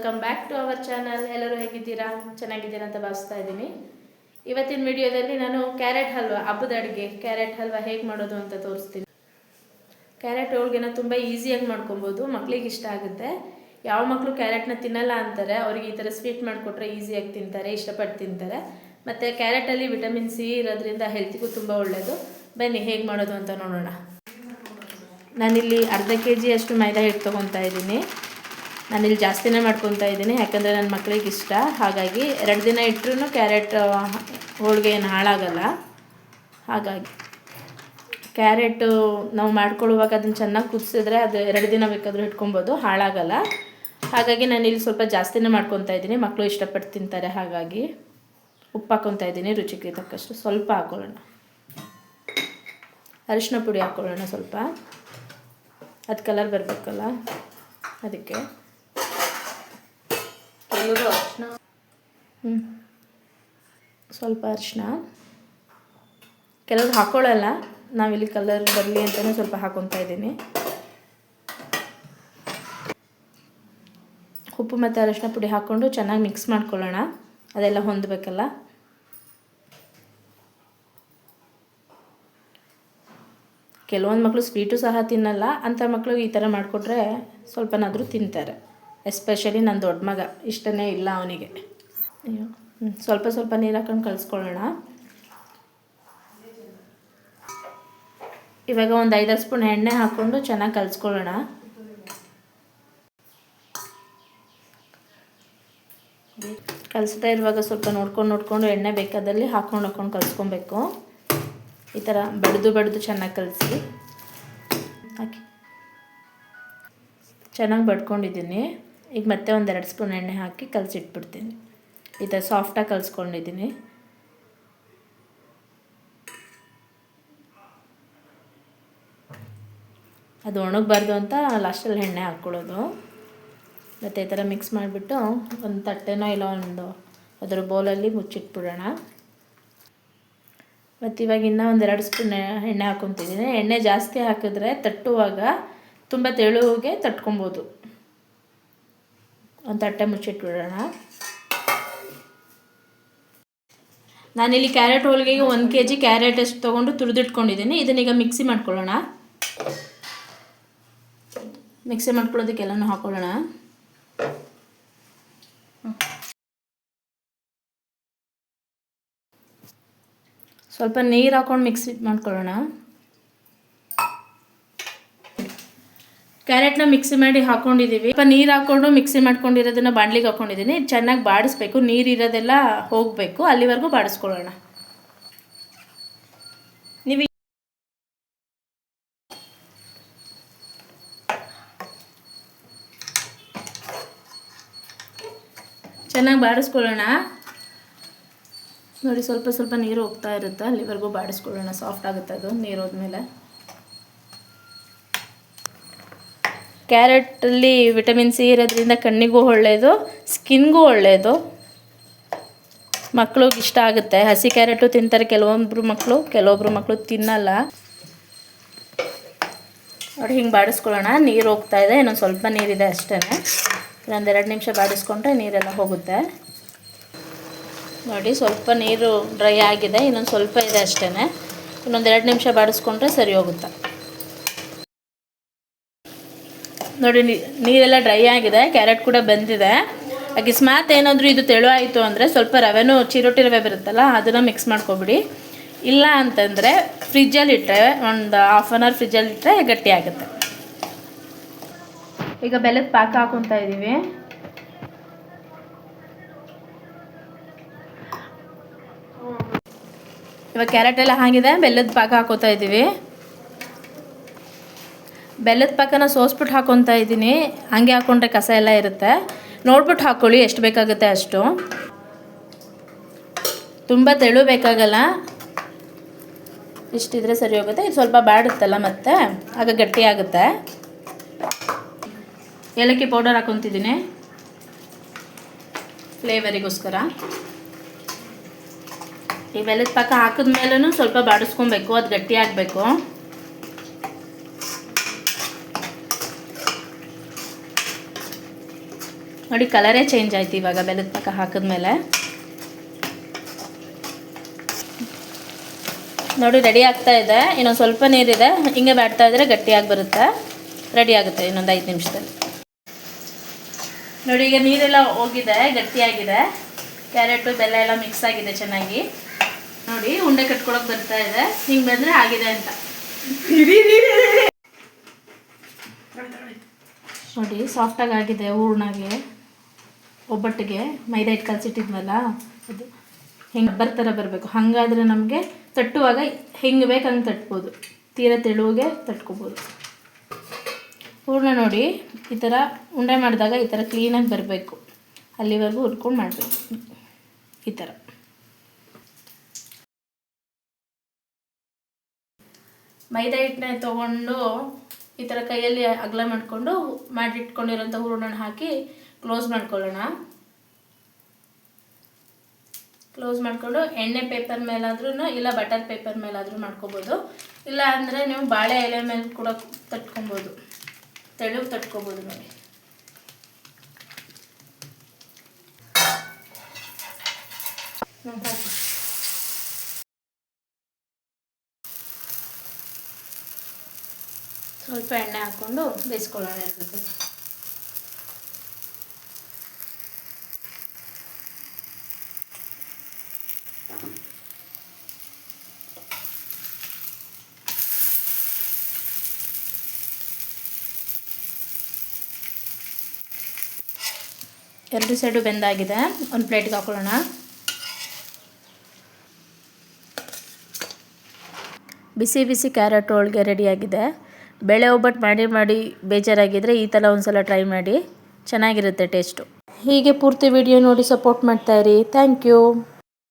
Welcome back to our channel. ಎಲ್ಲರೂ ಹೇಗಿದ್ದೀರಾ? ಚೆನ್ನಾಗಿದ್ದೀರಾ ಅಂತ ಭಾವಿಸ್ತಾ ಇದ್ದೀನಿ. ಇವತ್ತಿನ ವಿಡಿಯೋದಲ್ಲಿ ನಾನು ಕ್ಯಾರೆಟ್ ಹಲ್ವಾ, ಹಬ್ಬದ ಅಡುಗೆ ಕ್ಯಾರೆಟ್ ಹಲ್ವಾ ಹೇಗೆ ಮಾಡೋದು ಅಂತ ತೋರಿಸ್ತೀನಿ. ಕ್ಯಾರೆಟ್ ಹೋಳಿಗೆನ ತುಂಬ ಈಸಿಯಾಗಿ ಮಾಡ್ಕೊಬೋದು, ಮಕ್ಕಳಿಗೆ ಇಷ್ಟ ಆಗುತ್ತೆ. ಯಾವ ಮಕ್ಕಳು ಕ್ಯಾರೆಟ್ನ ತಿನ್ನಲ್ಲ ಅಂತಾರೆ, ಅವ್ರಿಗೆ ಈ ಥರ ಸ್ವೀಟ್ ಮಾಡಿಕೊಟ್ರೆ ಈಸಿಯಾಗಿ ತಿಂತಾರೆ, ಇಷ್ಟಪಟ್ಟು ತಿಂತಾರೆ. ಮತ್ತು ಕ್ಯಾರೆಟಲ್ಲಿ ವಿಟಮಿನ್ ಸಿ ಇರೋದ್ರಿಂದ ಹೆಲ್ತಿಗೂ ತುಂಬ ಒಳ್ಳೆಯದು. ಬನ್ನಿ ಹೇಗೆ ಮಾಡೋದು ಅಂತ ನೋಡೋಣ. ನಾನಿಲ್ಲಿ ಅರ್ಧ kg ಅಷ್ಟು ಮೈದಾ ಹಿಟ್ಟು ತೊಗೊತಾ ಇದ್ದೀನಿ. ನಾನಿಲ್ಲಿ ಜಾಸ್ತಿನೇ ಮಾಡ್ಕೊತಾ ಇದ್ದೀನಿ, ಯಾಕಂದರೆ ನನ್ನ ಮಕ್ಕಳಿಗೆ ಇಷ್ಟ. ಹಾಗಾಗಿ 2 ದಿನ ಇಟ್ಟರೂ ಕ್ಯಾರೆಟ್ ಹೋಳಿಗೆ ಏನು ಹಾಳಾಗಲ್ಲ. ಹಾಗಾಗಿ ಕ್ಯಾರೆಟು ನಾವು ಮಾಡ್ಕೊಳ್ಳುವಾಗ ಅದನ್ನು ಚೆನ್ನಾಗಿ ಕುದಿಸಿದ್ರೆ ಅದು 2 ದಿನ ಬೇಕಾದರೂ ಇಟ್ಕೊಬೋದು, ಹಾಳಾಗಲ್ಲ. ಹಾಗಾಗಿ ನಾನಿಲ್ಲಿ ಸ್ವಲ್ಪ ಜಾಸ್ತಿನೇ ಮಾಡ್ಕೊತಾ ಇದ್ದೀನಿ, ಮಕ್ಕಳು ಇಷ್ಟಪಟ್ಟು ತಿಂತಾರೆ. ಹಾಗಾಗಿ ಉಪ್ಪು ಹಾಕ್ಕೊತಾ ಇದ್ದೀನಿ, ರುಚಿಗೆ ತಕ್ಕಷ್ಟು. ಸ್ವಲ್ಪ ಹಾಕ್ಕೊಳ್ಳೋಣ, ಅರಿಶಿನ ಪುಡಿ ಹಾಕ್ಕೊಳ್ಳೋಣ ಸ್ವಲ್ಪ, ಅದು ಕಲರ್ ಬರಬೇಕಲ್ಲ ಅದಕ್ಕೆ. ಸ್ವಲ್ಪ ಅರಿಶಿನ, ಕೆಲವರು ಹಾಕ್ಕೊಳ್ಳಲ್ಲ, ನಾವಿಲ್ಲಿ ಕಲರ್ ಬರಲಿ ಅಂತಲೇ ಸ್ವಲ್ಪ ಹಾಕ್ಕೊತಾ ಇದ್ದೀನಿ. ಉಪ್ಪು ಮತ್ತು ಅರಿಶಿನ ಪುಡಿ ಹಾಕ್ಕೊಂಡು ಚೆನ್ನಾಗಿ ಮಿಕ್ಸ್ ಮಾಡ್ಕೊಳ್ಳೋಣ, ಅದೆಲ್ಲ ಹೊಂದಬೇಕಲ್ಲ. ಕೆಲವೊಂದು ಮಕ್ಕಳು ಸ್ವೀಟು ಸಹ ತಿನ್ನಲ್ಲ, ಅಂಥ ಮಕ್ಕಳು ಈ ಥರ ಮಾಡಿಕೊಟ್ರೆ ಸ್ವಲ್ಪನಾದರೂ ತಿಂತಾರೆ. ಎಸ್ಪೆಷಲಿ ನನ್ನ ದೊಡ್ಡ ಮಗ ಇಷ್ಟನೇ ಇಲ್ಲ ಅವನಿಗೆ. ಸ್ವಲ್ಪ ಸ್ವಲ್ಪ ನೀರು ಹಾಕೊಂಡು ಕಲಿಸ್ಕೊಳ್ಳೋಣ. ಇವಾಗ ಒಂದು 5 ಸ್ಪೂನ್ ಎಣ್ಣೆ ಹಾಕ್ಕೊಂಡು ಚೆನ್ನಾಗಿ ಕಲಿಸ್ಕೊಳ್ಳೋಣ. ಕಲಿಸ್ತಾ ಇರುವಾಗ ಸ್ವಲ್ಪ ನೋಡ್ಕೊಂಡು ಎಣ್ಣೆ ಬೇಕಾದಲ್ಲಿ ಹಾಕ್ಕೊಂಡು ಕಲಿಸ್ಕೊಬೇಕು. ಈ ಥರ ಬಡ್ದು ಚೆನ್ನಾಗಿ ಕಲಿಸಿ ಹಾಕಿ ಚೆನ್ನಾಗಿ ಬಡ್ಕೊಂಡಿದ್ದೀನಿ. ಈಗ ಮತ್ತೆ ಒಂದು 2 ಸ್ಪೂನ್ ಎಣ್ಣೆ ಹಾಕಿ ಕಲಸಿಟ್ಬಿಡ್ತೀನಿ. ಈ ಥರ ಸಾಫ್ಟಾಗಿ ಕಲಿಸ್ಕೊಂಡಿದ್ದೀನಿ. ಅದು ಒಣಗಬಾರ್ದು ಅಂತ ಲಾಸ್ಟಲ್ಲಿ ಎಣ್ಣೆ ಹಾಕ್ಕೊಳ್ಳೋದು. ಮತ್ತು ಈ ಥರ ಮಿಕ್ಸ್ ಮಾಡಿಬಿಟ್ಟು ಒಂದು ತಟ್ಟೆನೋ ಇಲ್ಲ ಒಂದು ಅದರ ಬೌಲಲ್ಲಿ ಮುಚ್ಚಿಟ್ಬಿಡೋಣ. ಮತ್ತು ಇವಾಗ ಇನ್ನೂ ಒಂದು 2 ಸ್ಪೂನ್ ಎಣ್ಣೆ ಹಾಕ್ಕೊತಿದ್ದೀನಿ. ಎಣ್ಣೆ ಜಾಸ್ತಿ ಹಾಕಿದ್ರೆ ತಟ್ಟುವಾಗ ತುಂಬ ತೆಳುಗೆ ತಟ್ಕೊಬೋದು. ಒಂದು ತಟ್ಟೆ ಮುಚ್ಚಿಟ್ಬಿಡೋಣ. ನಾನಿಲ್ಲಿ ಕ್ಯಾರೆಟ್ ಹೋಳಿಗೆಗೆ 1 kg ಕ್ಯಾರೆಟ್ ಅಷ್ಟು ತೊಗೊಂಡು ತುರಿದಿಟ್ಕೊಂಡಿದ್ದೀನಿ. ಇದನ್ನೀಗ ಮಿಕ್ಸಿ ಮಾಡ್ಕೊಳ್ಳೋಣ. ಮಿಕ್ಸಿ ಮಾಡ್ಕೊಳ್ಳೋದಕ್ಕೆಲ್ಲನೂ ಹಾಕ್ಕೊಳ್ಳೋಣ. ಸ್ವಲ್ಪ ನೀರು ಹಾಕ್ಕೊಂಡು ಮಿಕ್ಸಿ ಮಾಡ್ಕೊಳ್ಳೋಣ. ಕ್ಯಾರೆಟ್ನ ಮಿಕ್ಸಿ ಮಾಡಿ ಹಾಕ್ಕೊಂಡಿದ್ದೀವಿ. ಸ್ವಲ್ಪ ನೀರು ಹಾಕ್ಕೊಂಡು ಮಿಕ್ಸಿ ಮಾಡ್ಕೊಂಡಿರೋದನ್ನು ಬಾಣಲಿಗೆ ಹಾಕ್ಕೊಂಡಿದ್ದೀನಿ. ಚೆನ್ನಾಗಿ ಬಾಡಿಸ್ಬೇಕು, ನೀರಿರೋದೆಲ್ಲ ಹೋಗಬೇಕು, ಅಲ್ಲಿವರೆಗೂ ಬಾಡಿಸ್ಕೊಳ್ಳೋಣ. ನೀವು ಚೆನ್ನಾಗಿ ಬಾಡಿಸ್ಕೊಳ್ಳೋಣ. ನೋಡಿ, ಸ್ವಲ್ಪ ಸ್ವಲ್ಪ ನೀರು ಹೋಗ್ತಾ ಇರುತ್ತೆ, ಅಲ್ಲಿವರೆಗೂ ಬಾಡಿಸ್ಕೊಳ್ಳೋಣ. ಸಾಫ್ಟ್ ಆಗುತ್ತೆ ಅದು ನೀರು ಹೋದ್ಮೇಲೆ. ಕ್ಯಾರೆಟಲ್ಲಿ ವಿಟಮಿನ್ ಸಿ ಇರೋದ್ರಿಂದ ಕಣ್ಣಿಗೂ ಒಳ್ಳೆಯದು, ಸ್ಕಿನ್ಗೂ ಒಳ್ಳೆಯದು. ಮಕ್ಳಿಗೆ ಇಷ್ಟ ಆಗುತ್ತೆ. ಹಸಿ ಕ್ಯಾರೆಟು ತಿಂತಾರೆ ಕೆಲವೊಬ್ಬರು ಮಕ್ಕಳು ತಿನ್ನಲ್ಲ. ನೋಡಿ, ಹಿಂಗೆ ಬಾಡಿಸ್ಕೊಳ್ಳೋಣ. ನೀರು ಹೋಗ್ತಾ ಇದೆ, ಇನ್ನೊಂದು ಸ್ವಲ್ಪ ನೀರಿದೆ ಅಷ್ಟೇ. ಇನ್ನೊಂದು 2 ನಿಮಿಷ ಬಾಡಿಸ್ಕೊಂಡ್ರೆ ನೀರೆಲ್ಲ ಹೋಗುತ್ತೆ. ನೋಡಿ, ಸ್ವಲ್ಪ ನೀರು ಡ್ರೈ ಆಗಿದೆ, ಇನ್ನೊಂದು ಸ್ವಲ್ಪ ಇದೆ ಅಷ್ಟೇ. ಇನ್ನೊಂದು 2 ನಿಮಿಷ ಬಾಡಿಸ್ಕೊಂಡ್ರೆ ಸರಿ ಹೋಗುತ್ತೆ. ನೋಡಿ, ನೀರೆಲ್ಲ ಡ್ರೈ ಆಗಿದೆ, ಕ್ಯಾರೆಟ್ ಕೂಡ ಬೆಂದಿದೆ. ಅಕಸ್ಮಾತ್ ಏನಾದರೂ ಇದು ತೆಳು ಆಯಿತು ಅಂದರೆ ಸ್ವಲ್ಪ ರವೆನೂ, ಚಿರೋಟಿ ರವೆ ಬರುತ್ತಲ್ಲ, ಅದನ್ನು ಮಿಕ್ಸ್ ಮಾಡ್ಕೊಬಿಡಿ. ಇಲ್ಲ ಅಂತಂದರೆ ಫ್ರಿಜ್ಜಲ್ಲಿಟ್ಟರೆ ಒಂದು 1/2 hour ಫ್ರಿಜ್ಜಲ್ಲಿಟ್ಟರೆ ಗಟ್ಟಿ ಆಗುತ್ತೆ. ಈಗ ಬೆಲ್ಲದ ಪಾಕ ಹಾಕ್ಕೊತಾ ಇದ್ದೀವಿ. ಇವಾಗ ಕ್ಯಾರೆಟ್ ಎಲ್ಲ ಆಗಿದೆ, ಬೆಲ್ಲದ ಪಾಕ ಹಾಕೋತಾ ಇದ್ದೀವಿ. ಬೆಲ್ಲದ ಪಾಕನ ಸೋಸ್ಬಿಟ್ಟು ಹಾಕ್ಕೊತಾ ಇದ್ದೀನಿ. ಹಾಗೆ ಹಾಕ್ಕೊಂಡ್ರೆ ಕಸ ಎಲ್ಲ ಇರುತ್ತೆ. ನೋಡ್ಬಿಟ್ಟು ಹಾಕ್ಕೊಳ್ಳಿ, ಎಷ್ಟು ಬೇಕಾಗುತ್ತೆ ಅಷ್ಟು. ತುಂಬ ತೆಳು ಬೇಕಾಗಲ್ಲ, ಇಷ್ಟಿದ್ರೆ ಸರಿ ಹೋಗುತ್ತೆ. ಇದು ಸ್ವಲ್ಪ ಬಾಡುತ್ತಲ್ಲ ಮತ್ತೆ, ಆಗ ಗಟ್ಟಿ ಆಗುತ್ತೆ. ಏಲಕ್ಕಿ ಪೌಡರ್ ಹಾಕ್ಕೊತಿದ್ದೀನಿ ಫ್ಲೇವರಿಗೋಸ್ಕರ. ಈ ಬೆಲ್ಲದ ಪಾಕ ಹಾಕಿದ್ಮೇಲೂ ಸ್ವಲ್ಪ ಬಾಡಿಸ್ಕೊಬೇಕು, ಅದು ಗಟ್ಟಿ ಆಗಬೇಕು. ನೋಡಿ ಕಲರೇ ಚೇಂಜ್ ಆಯ್ತು ಇವಾಗ ಬೆಲ್ಲದ ಪಾಕ ಹಾಕಿದ್ಮೇಲೆ. ನೋಡಿ ರೆಡಿ ಆಗ್ತಾ ಇದೆ. ಇನ್ನೊಂದು ಸ್ವಲ್ಪ ನೀರಿದೆ, ಹಿಂಗೆ ಮಾಡ್ತಾ ಇದ್ರೆ ಗಟ್ಟಿಯಾಗಿ ಬರುತ್ತೆ. ರೆಡಿ ಆಗುತ್ತೆ ಇನ್ನೊಂದು 5 ನಿಮಿಷದಲ್ಲಿ. ನೋಡಿ ಈಗ ನೀರೆಲ್ಲ ಹೋಗಿದೆ, ಗಟ್ಟಿಯಾಗಿದೆ. ಕ್ಯಾರೆಟು ಬೆಲ್ಲ ಎಲ್ಲ ಮಿಕ್ಸ್ ಆಗಿದೆ ಚೆನ್ನಾಗಿ. ನೋಡಿ ಉಂಡೆ ಕಟ್ಕೊಳಕ್ಕೆ ಬರ್ತಾ ಇದೆ. ಹಿಂಗೆ ಬಂದರೆ ಆಗಿದೆ ಅಂತ. ನೋಡಿ ಸಾಫ್ಟಾಗಿ ಆಗಿದೆ. ಹೂರ್ಣಗೆ ಒಬ್ಬಟ್ಟಿಗೆ ಮೈದಾ ಹಿಟ್ಟು ಕಲಸಿಟ್ಟಿದ್ವಲ್ಲ, ಅದು ಹಿಂಗೆ ಥರ ಬರಬೇಕು. ಹಾಗಾದರೆ ನಮಗೆ ತಟ್ಟುವಾಗ ಹೆಂಗೆ ಬೇಕು ಹಂಗೆ ತಟ್ಬೋದು, ತೀರ ತೆಳುವಾಗೆ ತಟ್ಕೊಬೋದು. ಹೂರ್ಣ ನೋಡಿ ಈ ಥರ ಉಂಡೆ ಮಾಡಿದಾಗ ಈ ಥರ ಕ್ಲೀನಾಗಿ ಬರಬೇಕು. ಅಲ್ಲಿವರೆಗೂ ಹುರ್ಕೊಂಡು ಮಾಡಬೇಕು ಈ ಥರ. ಮೈದಾ ಹಿಟ್ಟನ್ನ ತೊಗೊಂಡು ಈ ಥರ ಕೈಯಲ್ಲಿ ಅಗಲ ಮಾಡಿಕೊಂಡು ಮಾಡಿಟ್ಕೊಂಡಿರೋಂಥ ಹೂರಣನ ಹಾಕಿ ಕ್ಲೋಸ್ ಮಾಡ್ಕೊಳ್ಳೋಣ. ಕ್ಲೋಸ್ ಮಾಡಿಕೊಂಡು ಎಣ್ಣೆ ಪೇಪರ್ ಮೇಲಾದ್ರೂ ಇಲ್ಲ ಬಟರ್ ಪೇಪರ್ ಮೇಲಾದರೂ ಮಾಡ್ಕೊಬೋದು. ಇಲ್ಲ ಅಂದರೆ ನೀವು ಬಾಳೆ ಎಲೆ ಮೇಲೆ ಕೂಡ ತಟ್ಕೊಬೋದು, ತೆಳುಗೆ ತಟ್ಕೊಬೋದು. ನೋಡಿ ಸ್ವಲ್ಪ ಎಣ್ಣೆ ಹಾಕ್ಕೊಂಡು ಬೇಯಿಸ್ಕೊಳ್ಳೋಣ ಇರ್ತದೆ. ಎರಡು ಸೈಡು ಬೆಂದಾಗಿದೆ. ಒಂದು ಪ್ಲೇಟ್ಗೆ ಹಾಕೊಳ್ಳೋಣ. ಬಿಸಿ ಬಿಸಿ ಕ್ಯಾರೆಟ್ ಹೋಳಿಗೆ ರೆಡಿಯಾಗಿದೆ. ಬೇಳೆ ಒಬ್ಬಟ್ಟು ಮಾಡಿ ಬೇಜಾರಾಗಿದ್ದರೆ ಈ ಥರ ಒಂದು ಸಲ ಟ್ರೈ ಮಾಡಿ, ಚೆನ್ನಾಗಿರುತ್ತೆ ಟೇಸ್ಟು. ಹೀಗೆ ಪೂರ್ತಿ ವಿಡಿಯೋ ನೋಡಿ ಸಪೋರ್ಟ್ ಮಾಡ್ತಾಯಿರಿ. Thank you.